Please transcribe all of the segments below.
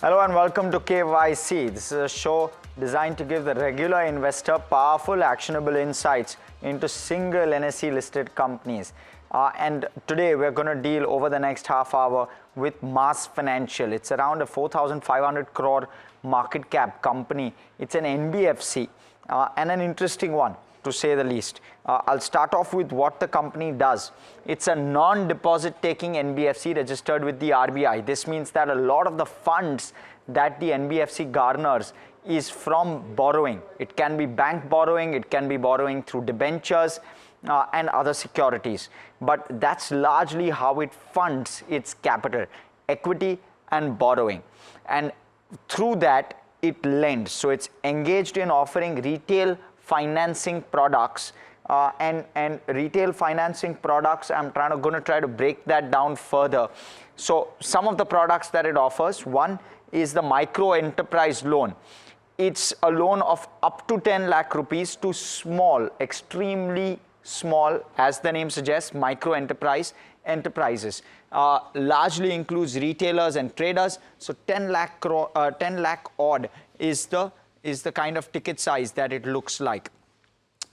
Hello and welcome to KYC. This is a show designed to give the regular investor powerful, actionable insights into single NSE listed companies. And today we're going to deal over the next half hour with Mass Financial. It's around a 4,500 crore market cap company. It's an NBFC and an interesting one, to say the least. I'll start off with what the company does. It's a non-deposit taking NBFC registered with the RBI. This means that a lot of the funds that the NBFC garners is from borrowing. It can be bank borrowing, it can be borrowing through debentures and other securities. But that's largely how it funds its capital, equity and borrowing. And through that, it lends. So it's engaged in offering retail financing products and retail financing products. I'm going to try to break that down further. So some of the products that it offers, one is the micro enterprise loan. It's a loan of up to 10 lakh rupees to small, extremely small, as the name suggests, micro enterprises. Largely includes retailers and traders. So 10 lakh odd is the kind of ticket size that it looks like.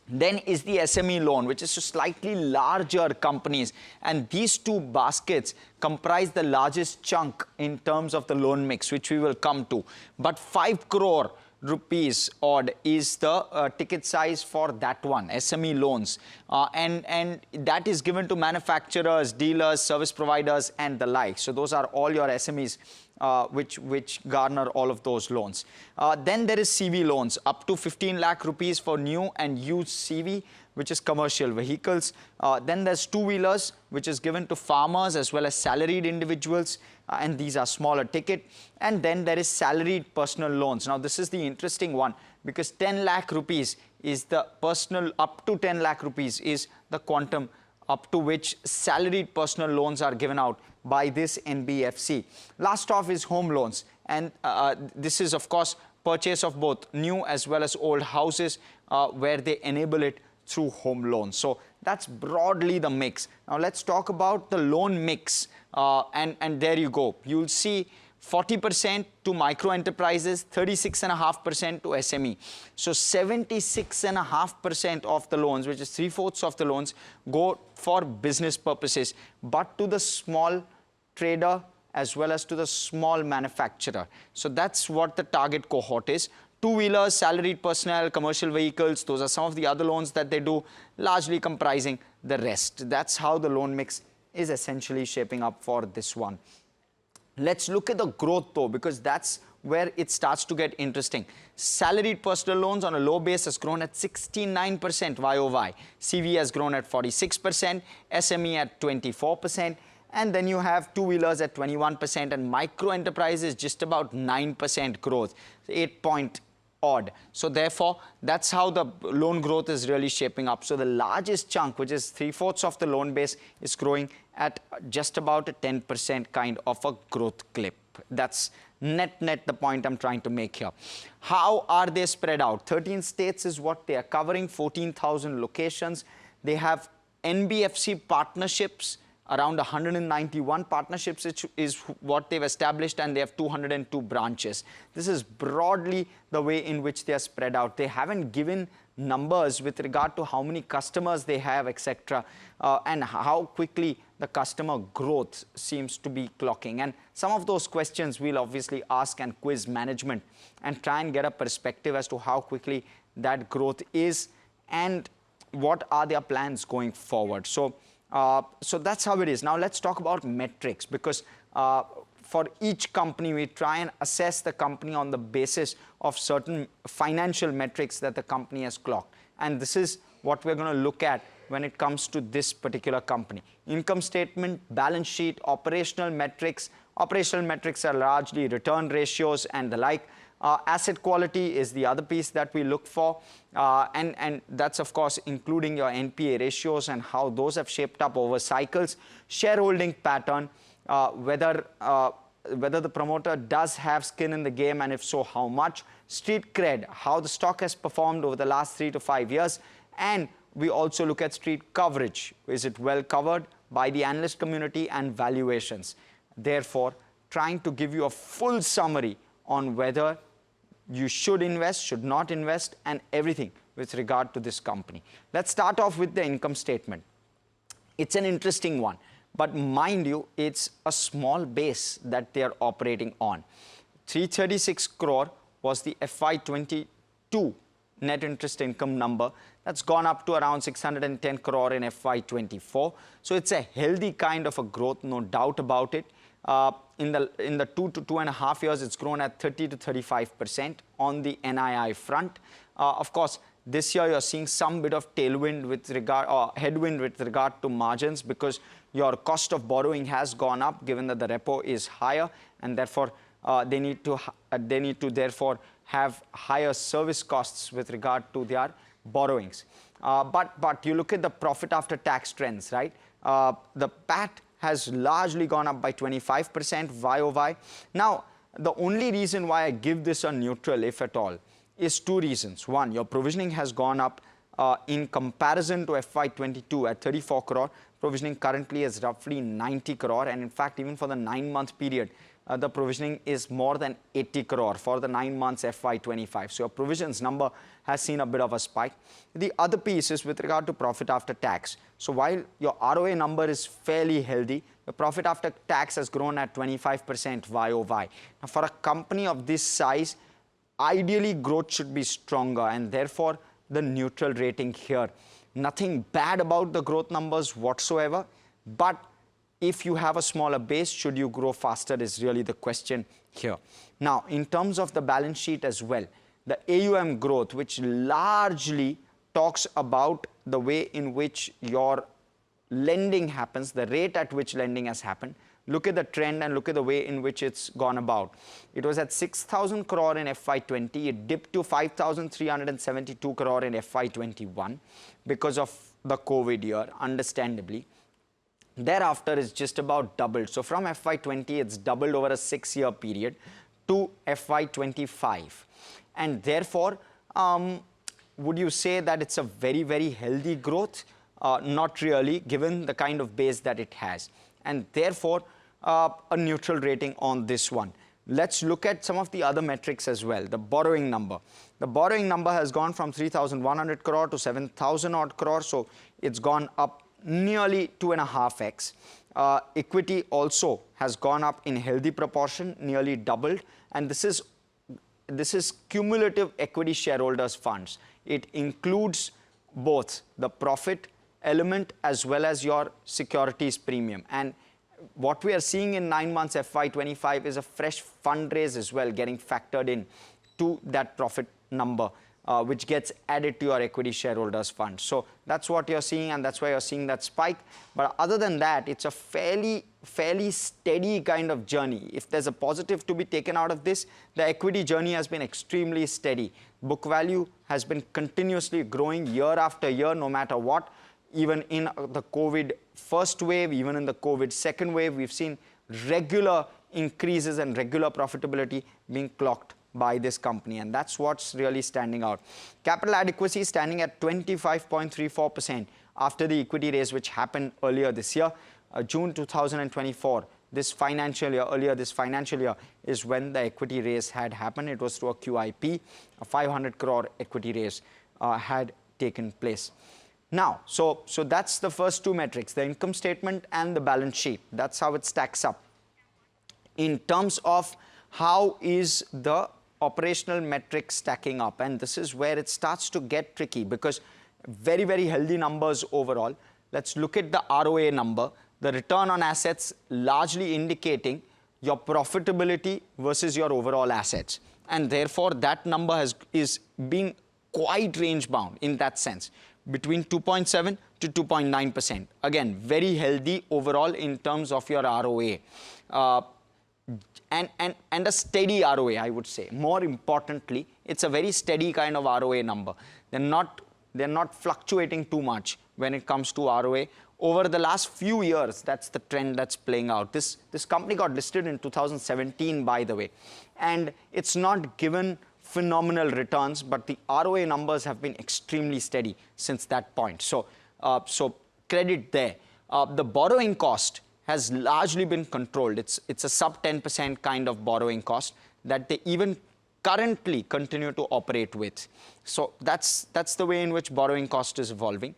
Then is the SME loan, which is to slightly larger companies. And these two baskets comprise the largest chunk in terms of the loan mix, which we will come to. But 5 crore rupees odd is the ticket size for that one, SME loans. And that is given to manufacturers, dealers, service providers, and the like. So those are all your SMEs which garner all of those loans. Then there is CV loans, up to 15 lakh rupees for new and used CV, which is commercial vehicles. Then there's two-wheelers, which is given to farmers as well as salaried individuals, and these are smaller ticket. And then there is salaried personal loans. Now this is the interesting one, because 10 lakh rupees is the personal, up to 10 lakh rupees is the quantum up to which salaried personal loans are given out by this NBFC. Last off is home loans, and this is of course purchase of both new as well as old houses where they enable it through home loans. So that's broadly the mix. Now let's talk about the loan mix, and there you go. You'll see 40% to micro enterprises, 36.5% to SME. So 76.5% of the loans, which is 3/4 of the loans, go for business purposes, but to the small trader as well as to the small manufacturer. So that's what the target cohort is. Two-wheelers, salaried personnel, commercial vehicles, those are some of the other loans that they do, largely comprising the rest. That's how the loan mix is essentially shaping up for this one. Let's look at the growth though, because that's where it starts to get interesting. Salaried personal loans on a low base has grown at 69% YOY. CV has grown at 46%, SME at 24%, and then you have two-wheelers at 21% and micro enterprises just about 9% growth, 8 point odd. So therefore, that's how the loan growth is really shaping up. So the largest chunk, which is 3/4 of the loan base, is growing at just about a 10% kind of a growth clip. That's net the point I'm trying to make here. How are they spread out? 13 states is what they are covering, 14,000 locations. They have NBFC partnerships, around 191 partnerships, which is what they've established, and they have 202 branches. This is broadly the way in which they are spread out. They haven't given numbers with regard to how many customers they have, etc., and how quickly the customer growth seems to be clocking. And some of those questions we'll obviously ask and quiz management and try and get a perspective as to how quickly that growth is and what are their plans going forward. So that's how it is. Now let's talk about metrics, because for each company we try and assess the company on the basis of certain financial metrics that the company has clocked. And this is what we're going to look at when it comes to this particular company. Income statement, balance sheet, operational metrics. Operational metrics are largely return ratios and the like. Asset quality is the other piece that we look for, and that's of course including your NPA ratios and how those have shaped up over cycles. Shareholding pattern, whether the promoter does have skin in the game, and if so, how much. Street cred, how the stock has performed over the last 3 to 5 years. And we also look at street coverage. Is it well covered by the analyst community and valuations? Therefore, trying to give you a full summary on whether you should invest, should not invest, and everything with regard to this company. Let's start off with the income statement. It's an interesting one, but mind you, it's a small base that they are operating on. 336 crore was the FY22 net interest income number. That's gone up to around 610 crore in FY24. So it's a healthy kind of a growth, no doubt about it. In the 2 to 2.5 years, it's grown at 30 to 35% on the NII front. Of course, this year you're seeing some bit of tailwind with regard, or headwind with regard to margins, because your cost of borrowing has gone up given that the repo is higher, and therefore they need to therefore have higher service costs with regard to their borrowings. But you look at the profit after tax trends, right? The PAT has largely gone up by 25% YOY. Now, the only reason why I give this a neutral, if at all, is two reasons. One, your provisioning has gone up in comparison to FY22 at 34 crore. Provisioning currently is roughly 90 crore, and in fact, even for the 9-month period, the provisioning is more than 80 crore for the 9 months FY25. So your provisions number has seen a bit of a spike. The other piece is with regard to profit after tax. So while your ROA number is fairly healthy, the profit after tax has grown at 25% YOY. Now for a company of this size, ideally growth should be stronger, and therefore the neutral rating here. Nothing bad about the growth numbers whatsoever, but if you have a smaller base, should you grow faster is really the question here. Now, in terms of the balance sheet as well, the AUM growth, which largely talks about the way in which your lending happens, the rate at which lending has happened. Look at the trend and look at the way in which it's gone about. It was at 6,000 crore in FY20. It dipped to 5,372 crore in FY21 because of the COVID year, understandably. Thereafter, it's just about doubled. So from FY20, it's doubled over a 6-year period to FY25. And therefore, would you say that it's a very, very healthy growth? Not really, given the kind of base that it has. And therefore, a neutral rating on this one. Let's look at some of the other metrics as well. The borrowing number. The borrowing number has gone from 3,100 crore to 7,000 odd crore. So it's gone up nearly 2.5x. Equity also has gone up in healthy proportion, nearly doubled. And this is cumulative equity shareholders funds. It includes both the profit element as well as your securities premium. And what we are seeing in 9 months FY25 is a fresh fundraise as well getting factored in to that profit number, which gets added to your equity shareholders fund. So that's what you're seeing, and that's why you're seeing that spike. But other than that, it's a fairly steady kind of journey. If there's a positive to be taken out of this, the equity journey has been extremely steady. Book value has been continuously growing year after year, no matter what. Even in the COVID first wave, even in the COVID second wave, we've seen regular increases and regular profitability being clocked by this company, and that's what's really standing out. Capital adequacy standing at 25.34% after the equity raise which happened earlier this year, June 2024. Earlier this financial year is when the equity raise had happened. It was through a QIP, a 500 crore equity raise had taken place. Now, so that's the first two metrics, the income statement and the balance sheet. That's how it stacks up. In terms of how is the operational metrics stacking up, and this is where it starts to get tricky, because very, very healthy numbers overall. Let's look at the ROA number, the return on assets largely indicating your profitability versus your overall assets. And therefore, that number is being quite range bound in that sense, between 2.7 to 2.9%. Again, very healthy overall in terms of your ROA. And a steady ROA, I would say. More importantly, it's a very steady kind of ROA number. They're not fluctuating too much when it comes to ROA. Over the last few years, that's the trend that's playing out. This company got listed in 2017, by the way, and it's not given phenomenal returns, but the ROA numbers have been extremely steady since that point. So credit there. The borrowing cost has largely been controlled. It's a sub 10% kind of borrowing cost that they even currently continue to operate with. So that's the way in which borrowing cost is evolving.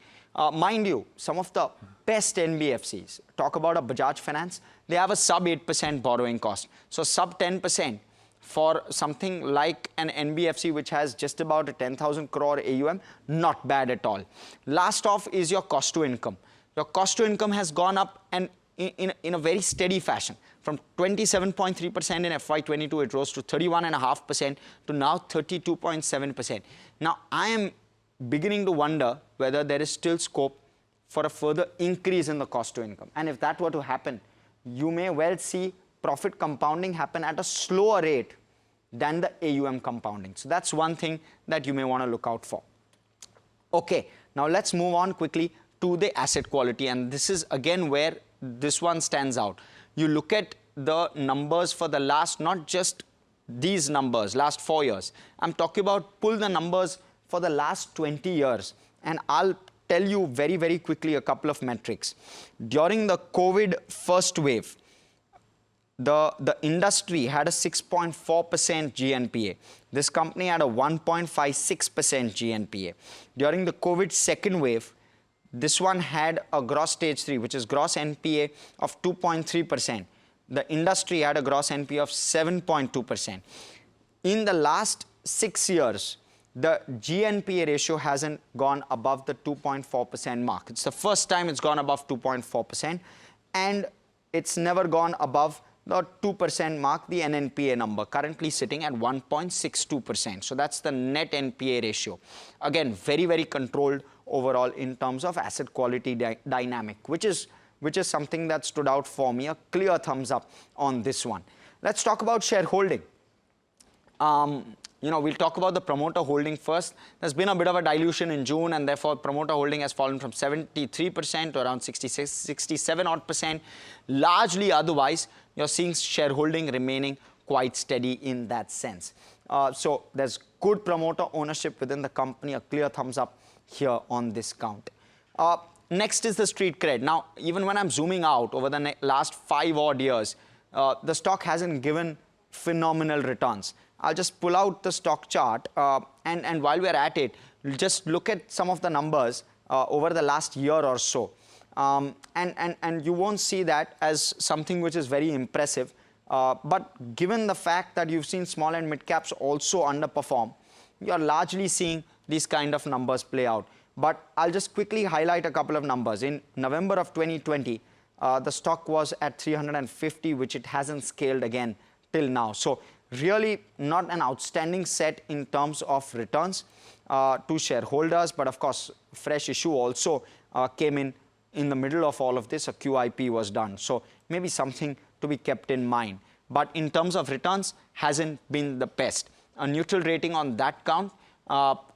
Mind you, some of the best NBFCs, talk about a Bajaj Finance, they have a sub 8% borrowing cost. So sub 10% for something like an NBFC which has just about a 10,000 crore AUM, not bad at all. Last off is your cost to income. Your cost to income has gone up and in a very steady fashion. From 27.3% in FY22, it rose to 31.5% to now 32.7%. Now, I am beginning to wonder whether there is still scope for a further increase in the cost to income. And if that were to happen, you may well see profit compounding happen at a slower rate than the AUM compounding. So that's one thing that you may want to look out for. Okay, now let's move on quickly to the asset quality, and this is again where this one stands out. You look at the numbers for the last, not just these numbers, last 4 years. I'm talking about pull the numbers for the last 20 years. And I'll tell you very, very quickly a couple of metrics. During the COVID first wave, the industry had a 6.4% GNPA. This company had a 1.56% GNPA. During the COVID second wave, this one had a gross stage 3, which is gross NPA of 2.3%. The industry had a gross NPA of 7.2%. In the last 6 years, the GNPA ratio hasn't gone above the 2.4% mark. It's the first time it's gone above 2.4%, and it's never gone above the 2% mark, the NNPA number, currently sitting at 1.62%. So that's the net NPA ratio. Again, very, very controlled overall in terms of asset quality dynamic, which is something that stood out for me. A clear thumbs up on this one. Let's talk about shareholding. We'll talk about the promoter holding first. There's been a bit of a dilution in June, and therefore promoter holding has fallen from 73% to around 66, 67 odd percent. Largely otherwise, you're seeing shareholding remaining quite steady in that sense. So there's good promoter ownership within the company. A clear thumbs up here on this count. Next is the street cred. Now, even when I'm zooming out over the last 5 odd years, the stock hasn't given phenomenal returns. I'll just pull out the stock chart, and while we're at it, just look at some of the numbers over the last year or so. And you won't see that as something which is very impressive. But given the fact that you've seen small and mid caps also underperform, you're largely seeing these kind of numbers play out. But I'll just quickly highlight a couple of numbers. In November of 2020, the stock was at 350, which it hasn't scaled again till now. So really not an outstanding set in terms of returns to shareholders. But of course, fresh issue also came in the middle of all of this. A QIP was done. So maybe something to be kept in mind. But in terms of returns, hasn't been the best. A neutral rating on that count.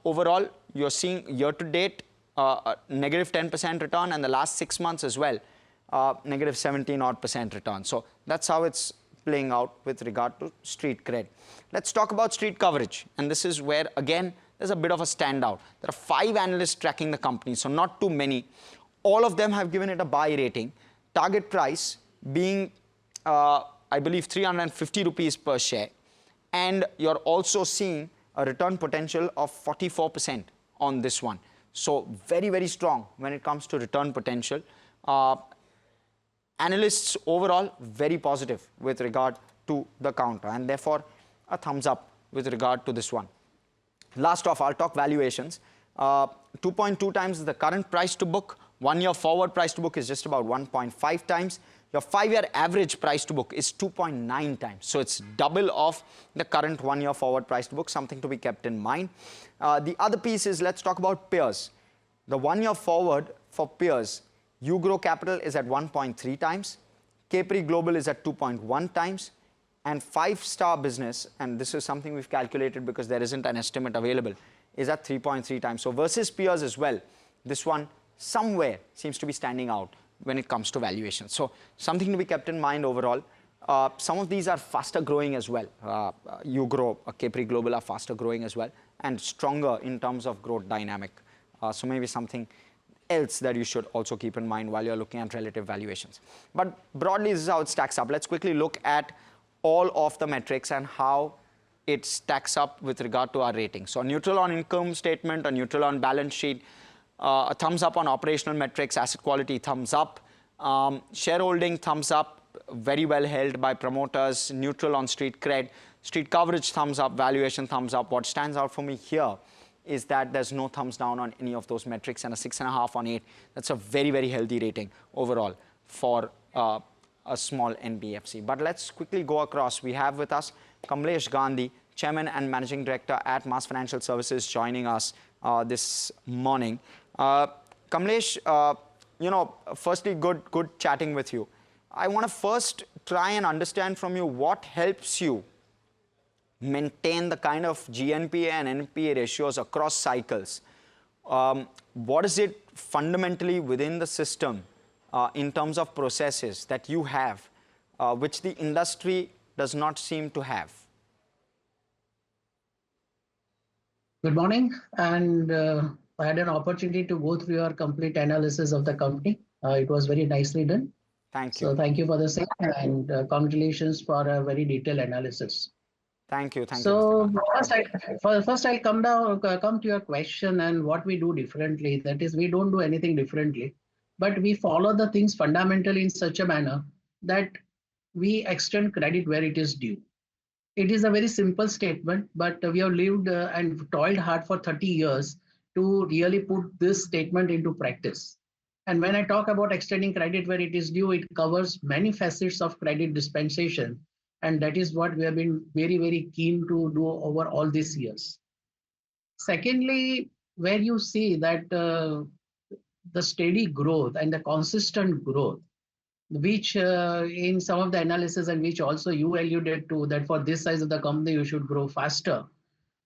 Overall, you're seeing year-to-date negative 10% return, and the last 6 months as well, negative 17 odd percent return. So that's how it's playing out with regard to street cred. Let's talk about street coverage. And this is where, again, there's a bit of a standout. There are 5 analysts tracking the company, so not too many. All of them have given it a buy rating. Target price being, I believe, 350 rupees per share. And you're also seeing a return potential of 44% on this one. So very, very strong when it comes to return potential. Analysts overall very positive with regard to the counter, and therefore a thumbs up with regard to this one. Last off, I'll talk valuations. 2.2 times is the current price to book. 1 year forward price to book is just about 1.5 times. Your 5-year average price to book is 2.9 times. So it's double of the current 1 year forward price to book, something to be kept in mind. The other piece is, let's talk about peers. The 1 year forward for peers, Ugrow Capital is at 1.3 times. Capri Global is at 2.1 times. And 5-star business, and this is something we've calculated because there isn't an estimate available, is at 3.3 times. So versus peers as well, this one somewhere seems to be standing out when it comes to valuation. So something to be kept in mind overall. Some of these are faster growing as well. Ugrow, Capri Global are faster growing as well and stronger in terms of growth dynamic. So maybe something else that you should also keep in mind while you're looking at relative valuations. But broadly, this is how it stacks up. Let's quickly look at all of the metrics and how it stacks up with regard to our rating. So neutral on income statement, a neutral on balance sheet, a thumbs up on operational metrics, asset quality, thumbs up, shareholding, thumbs up, very well held by promoters, neutral on street cred, street coverage, thumbs up, valuation, thumbs up. What stands out for me here is that there's no thumbs down on any of those metrics, and a 6.5 on 8. That's a very, very healthy rating overall for a small NBFC. But let's quickly go across. We have with us Kamlesh Gandhi, Chairman and Managing Director at Mass Financial Services, joining us this morning. Kamlesh, firstly, good chatting with you. I want to first try and understand from you what helps you maintain the kind of GNPA and NPA ratios across cycles. What is it fundamentally within the system in terms of processes that you have, which the industry does not seem to have? Good morning, and I had an opportunity to go through your complete analysis of the company. It was very nicely done. Thank you. So thank you for the same, and congratulations for a very detailed analysis. Thank you. Thank you. So first I'll come to your question and what we do differently. That is, we don't do anything differently, but we follow the things fundamentally in such a manner that we extend credit where it is due. It is a very simple statement, but we have lived and toiled hard for 30 years to really put this statement into practice. And when I talk about extending credit where it is due, it covers many facets of credit dispensation. And that is what we have been very, very keen to do over all these years. Secondly, where you see that the steady growth and the consistent growth, which in some of the analysis and which also you alluded to, that for this size of the company, you should grow faster.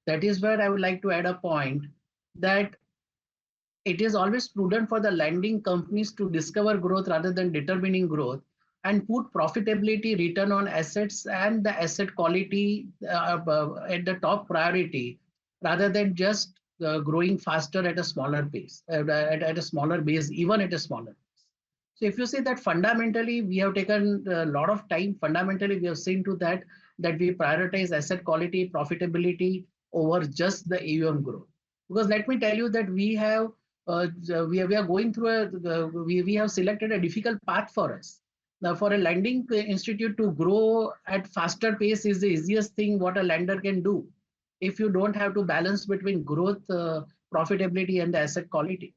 That is where I would like to add a point that it is always prudent for the lending companies to discover growth rather than determining growth, and put profitability, return on assets, and the asset quality at the top priority, rather than just growing faster at a smaller pace, at a smaller base, even at a smaller pace. So if you say that fundamentally we have taken a lot of time, fundamentally we have seen to that we prioritize asset quality, profitability over just the AUM growth. Because let me tell you that we have we are going through we have selected a difficult path for us. Now, for a lending institute to grow at faster pace is the easiest thing what a lender can do, if you don't have to balance between growth, profitability, and the asset quality.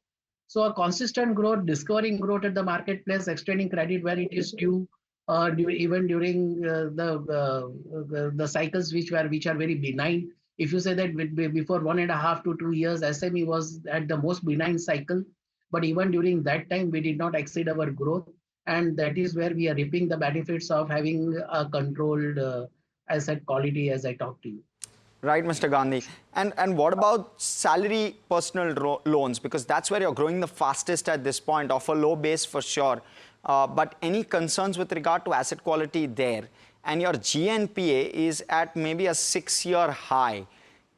So a consistent growth, discovering growth at the marketplace, extending credit where it is due, even during the cycles which are very benign. If you say that before 1.5 to 2 years, SME was at the most benign cycle, but even during that time, we did not exceed our growth. And that is where we are reaping the benefits of having a controlled asset quality, as I talked to you. Right, Mr. Gandhi. And what about salary personal loans? Because that's where you're growing the fastest at this point, off a low base for sure. But any concerns with regard to asset quality there? And your GNPA is at maybe a 6-year high.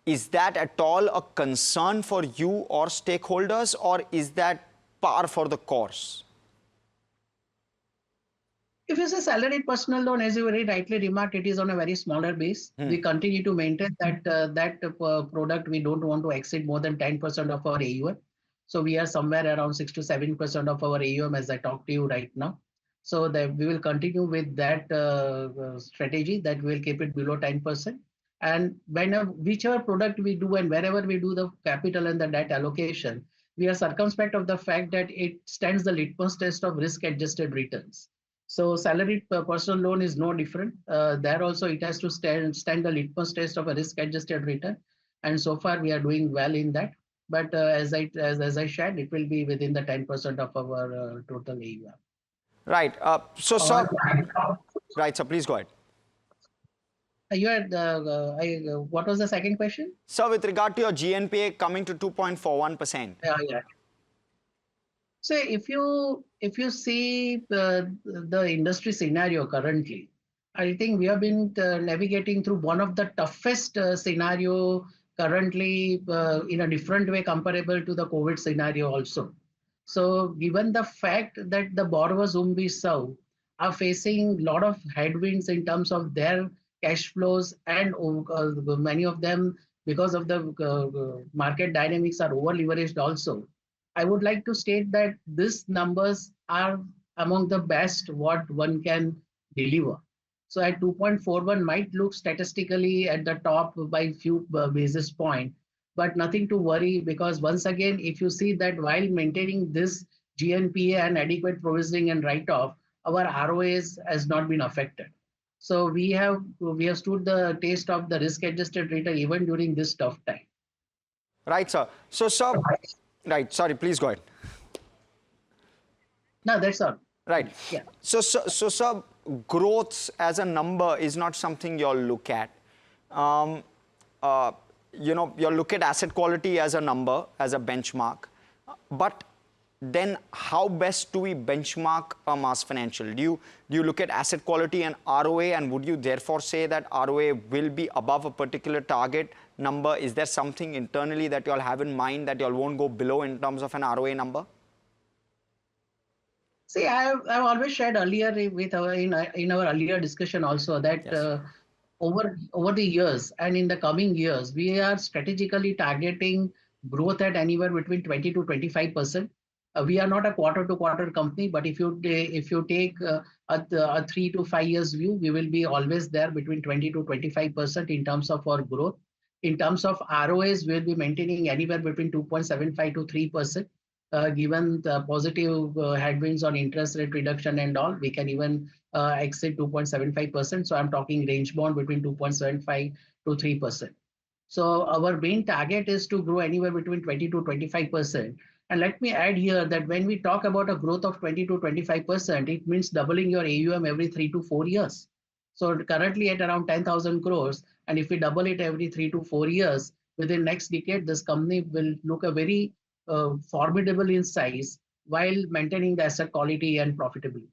Is that at all a concern for you or stakeholders, or is that par for the course? If you say salaried personal loan, as you very rightly remarked, it is on a very smaller base. We continue to maintain that product, we don't want to exceed more than 10% of our AUM. So we are somewhere around 6 to 7% of our AUM as I talk to you right now. So that we will continue with that strategy, that we will keep it below 10%. And whichever product we do and wherever we do the capital and the debt allocation, we are circumspect of the fact that it stands the litmus test of risk-adjusted returns. So salaried personal loan is no different. There also it has to stand the litmus test of a risk-adjusted return. And so far we are doing well in that. But as I shared, it will be within the 10% of our total AUM. Right. So, right. So please go ahead. You had what was the second question? So with regard to your GNPA coming to 2.41%. Yeah. So if you see the industry scenario currently, I think we have been navigating through one of the toughest scenario currently in a different way comparable to the COVID scenario also. So given the fact that the borrowers whom we serve are facing a lot of headwinds in terms of their cash flows, and many of them, because of the market dynamics, are over leveraged also. I would like to state that these numbers are among the best what one can deliver. So at 2.41 might look statistically at the top by few basis point, but nothing to worry, because once again, if you see that while maintaining this GNPA and adequate provisioning and write-off, our ROAs has not been affected. So we have stood the test of the risk-adjusted return even during this tough time. Right, sir. So, sir, right, sorry, please go ahead. No, that's all. Right. Yeah. So, sir, growth as a number is not something you'll look at. Um, you'll look at asset quality as a number, as a benchmark. But then how best do we benchmark a mass financial? Do you look at asset quality and ROA, and would you therefore say that ROA will be above a particular target number? Is there something internally that you'll have in mind that y'all won't go below in terms of an ROA number? See, I've always shared earlier with in our earlier discussion also that Yes. Over the years and in the coming years, we are strategically targeting growth at anywhere between 20 to 25%. We are not a quarter to quarter company, but if you take a 3 to 5 years view, we will be always there between 20 to 25% in terms of our growth. In terms of ROAs, we'll be maintaining anywhere between 2.75 to 3%. Given the positive headwinds on interest rate reduction and all, we can even exceed 2.75%. So I'm talking range bound between 2.75 to 3%. So our main target is to grow anywhere between 20 to 25%. And let me add here that when we talk about a growth of 20 to 25%, it means doubling your AUM every 3 to 4 years. So currently at around 10,000 crores, and if we double it every 3 to 4 years, within next decade, this company will look a very formidable in size while maintaining the asset quality and profitability.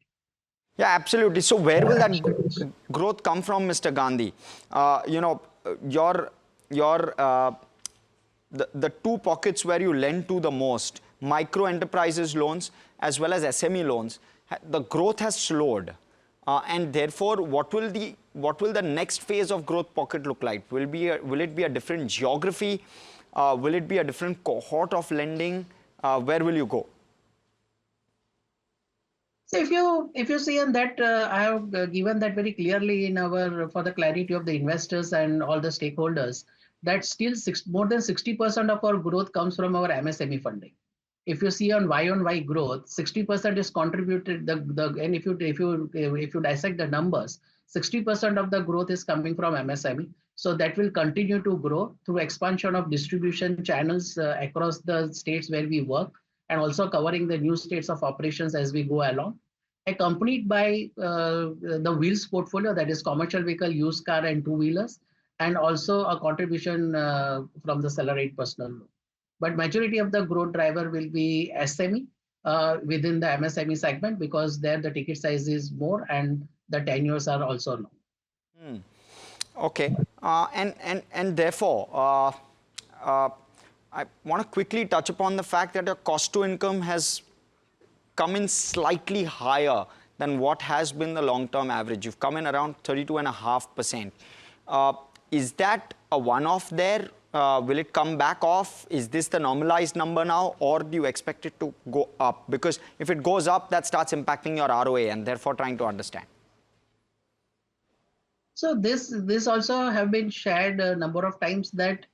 Yeah, absolutely. So where will that growth come from, Mr. Gandhi? Your the two pockets where you lend to the most, micro enterprises loans as well as SME loans, the growth has slowed. And therefore, what will the next phase of growth pocket look like? Will it be a different geography? Will it be a different cohort of lending? Where will you go? So if you see in that, I have given that very clearly in our for the clarity of the investors and all the stakeholders, that still more than 60% of our growth comes from our MSME funding. If you see on Y growth, 60% is contributed and if you dissect the numbers, 60% of the growth is coming from MSME. So that will continue to grow through expansion of distribution channels across the states where we work, and also covering the new states of operations as we go along, accompanied by the wheels portfolio, that is commercial vehicle, used car and two-wheelers, and also a contribution from the salaried personal loan. But majority of the growth driver will be SME within the MSME segment, because there the ticket size is more and the tenures are also long. Okay, and therefore, I want to quickly touch upon the fact that your cost to income has come in slightly higher than what has been the long-term average. You've come in around 32.5%. Is that a one-off there? Will it come back off? Is this the normalized number now, or do you expect it to go up? Because if it goes up, that starts impacting your ROA, and therefore trying to understand. So this also have been shared a number of times, that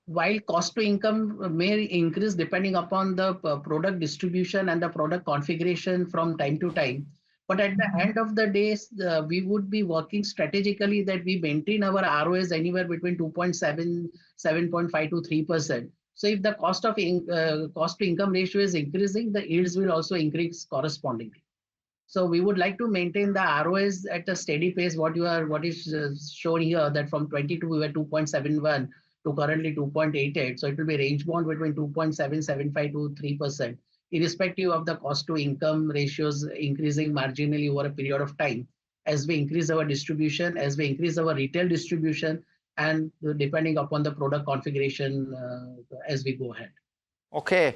while cost to income may increase depending upon the product distribution and the product configuration from time to time, but at the end of the day, we would be working strategically that we maintain our ROAs anywhere between 2.7, 7.5 to 3%. So if the cost to income ratio is increasing, the yields will also increase correspondingly. So we would like to maintain the ROAs at a steady pace. What is shown here, that from 22 we were 2.71 to currently 2.88. So it will be range bound between 2.775 to 3%, irrespective of the cost to income ratios increasing marginally over a period of time, as we increase our distribution, as we increase our retail distribution, and depending upon the product configuration as we go ahead. Okay,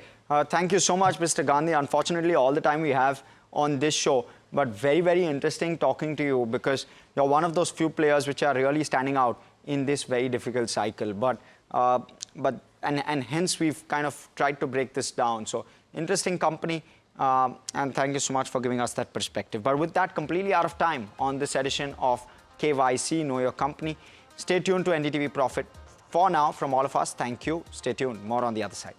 thank you so much, Mr. Gandhi. Unfortunately, all the time we have on this show, but very, very interesting talking to you because you're one of those few players which are really standing out in this very difficult cycle. And hence we've kind of tried to break this down. So interesting company, and thank you so much for giving us that perspective. But with that, completely out of time on this edition of KYC, Know Your Company. Stay tuned to NDTV Profit. For now, from all of us, thank you. Stay tuned. More on the other side.